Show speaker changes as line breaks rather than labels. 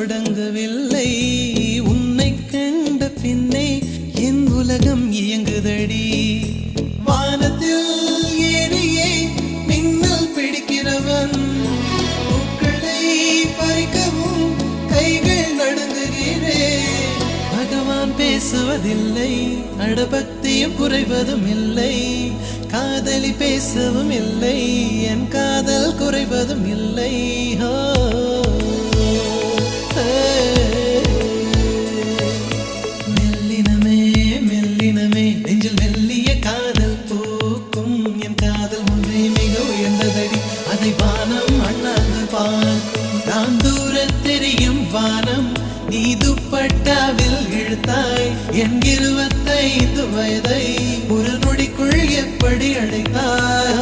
தொடங்கவில்லை உன்னை கண்ட பின்னே என் உலகம் இயங்குதடி வானத்தில் ஏறியே மின்னல் பிடிக்கிறவன் பூக்களை பறிக்கவும் கைகள் நடுங்குகிறேன் பகவான் பேசுவதில்லை அடபக்தியும் குறைவதும் இல்லை காதலி பேசவும் இல்லை என் காதல் குறைவதும் இல்லை மெல்லினமே மெல்லினமே நெஞ்சில் மெல்லிய காதல் பூக்கும் என் காதல் ஒன்றே மிக உயர்ந்ததடி அதை வானம் அண்ணாந்து பார்க்கும் நான் தூர தெரியும் வானம் நீ துப்பட்டாவில் இழுத்தாய் என் 25 வயதை ஒரு நொடிக்குள் எப்படி அடைத்தாய்